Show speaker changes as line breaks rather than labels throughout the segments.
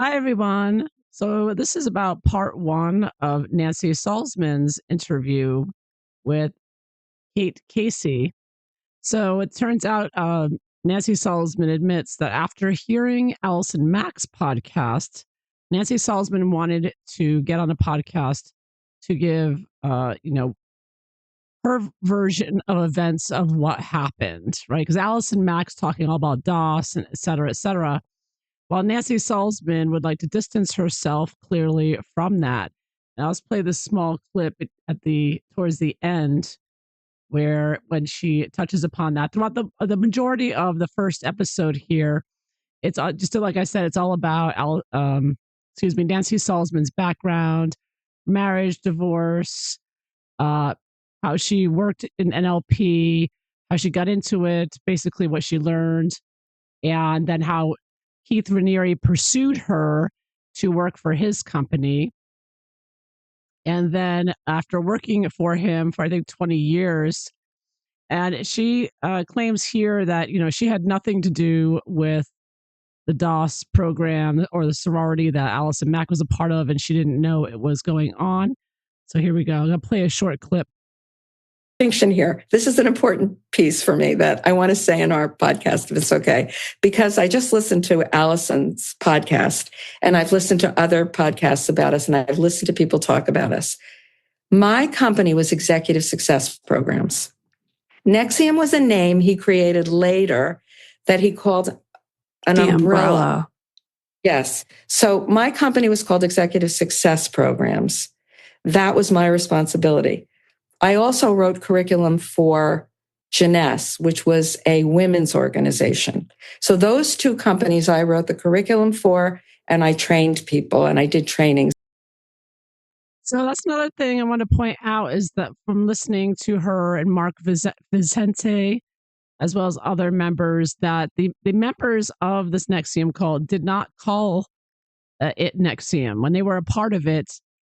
Hi, everyone. So, this is about part one of Nancy Salzman's interview with Kate Casey. So, it turns out Nancy Salzman admits that after hearing Allison Mack's podcast, Nancy Salzman wanted to get on a podcast to give, her version of events of what happened, right? Because Allison Mack's talking all about DOS and et cetera, et cetera, while Nancy Salzman would like to distance herself clearly from that. Now let's play this small clip at the towards the end where when she touches upon that throughout the majority of the first episode here. It's just like I said, it's all about Nancy Salzman's background, marriage, divorce, uh, how she worked in NLP, how she got into it, basically what she learned, and then how Keith Raniere pursued her to work for his company. And then after working for him for, I think, 20 years, and she claims here that, she had nothing to do with the DOS program or the sorority that Allison Mack was a part of, and she didn't know it was going on. So here we go. I'm going to play a short clip.
Distinction here. This is an important piece for me that I want to say in our podcast, if it's okay, because I just listened to Allison's podcast and I've listened to other podcasts about us and I've listened to people talk about us. My company was Executive Success Programs. Nxivm was a name he created later that he called an umbrella. Yes. So my company was called Executive Success Programs. That was my responsibility. I also wrote curriculum for Jeunesse, which was a women's organization. So those two companies I wrote the curriculum for, and I trained people and I did trainings.
So that's another thing I want to point out is that from listening to her and Mark Vicente, as well as other members, that the members of this Nxivm cult did not call it Nxivm. When they were a part of it,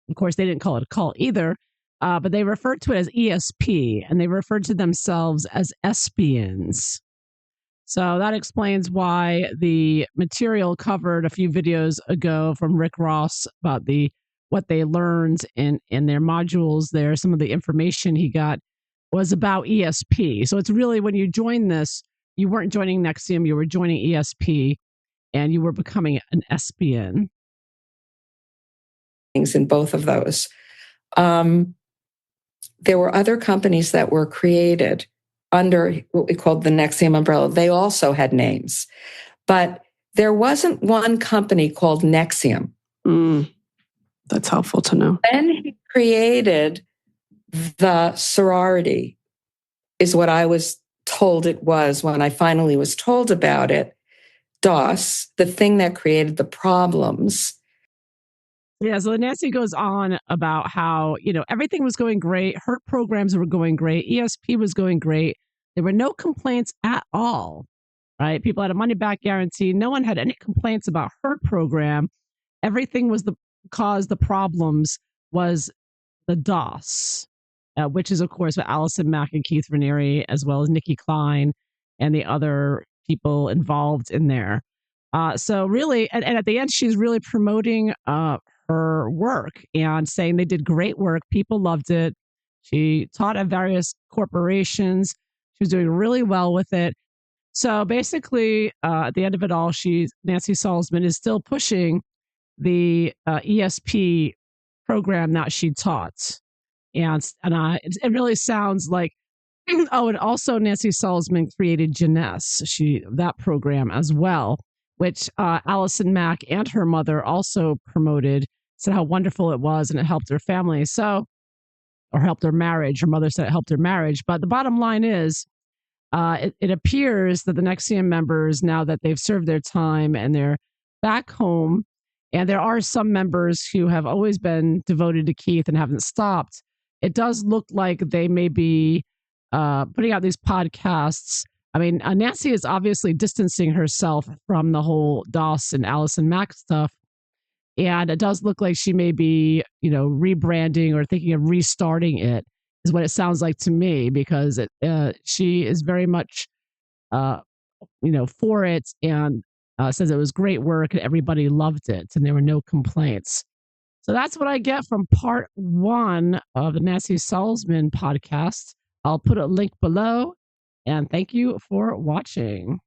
of course, they didn't call it a cult either, but they referred to it as ESP, and they referred to themselves as espions. So that explains why the material covered a few videos ago from Rick Ross about what they learned in their modules there, some of the information he got was about ESP. So it's really when you join this, you weren't joining Nxivm, you were joining ESP and you were becoming an espion.
In both of those. There were other companies that were created under what we called the Nxivm umbrella. They also had names, but there wasn't one company called Nxivm.
That's helpful to know.
Then he created the sorority, is what I was told it was when I finally was told about it. DOS, the thing that created the problems.
Yeah, so Nancy goes on about how, everything was going great. Her programs were going great. ESP was going great. There were no complaints at all, right? People had a money back guarantee. No one had any complaints about her program. Everything was the problems was the DOS, which is, of course, with Allison Mack and Keith Raniere, as well as Nikki Klein and the other people involved in there. So really, and at the end, she's really promoting her work and saying they did great work. People loved it. She taught at various corporations. She was doing really well with it. So basically, at the end of it all, Nancy Salzman is still pushing the ESP program that she taught. And it really sounds like, oh, and also Nancy Salzman created Jeunesse, that program as well, which Allison Mack and her mother also promoted, said how wonderful it was and it helped her family. Or helped her marriage. Her mother said it helped her marriage. But the bottom line is, it appears that the Nxivm members, now that they've served their time and they're back home, and there are some members who have always been devoted to Keith and haven't stopped, it does look like they may be putting out these podcasts. I mean, Nancy is obviously distancing herself from the whole DOS and Allison Mack stuff. And it does look like she may be, rebranding or thinking of restarting it, is what it sounds like to me, because she is very much, for it. And says it was great work and everybody loved it and there were no complaints. So that's what I get from part one of the Nancy Salzman podcast. I'll put a link below and thank you for watching.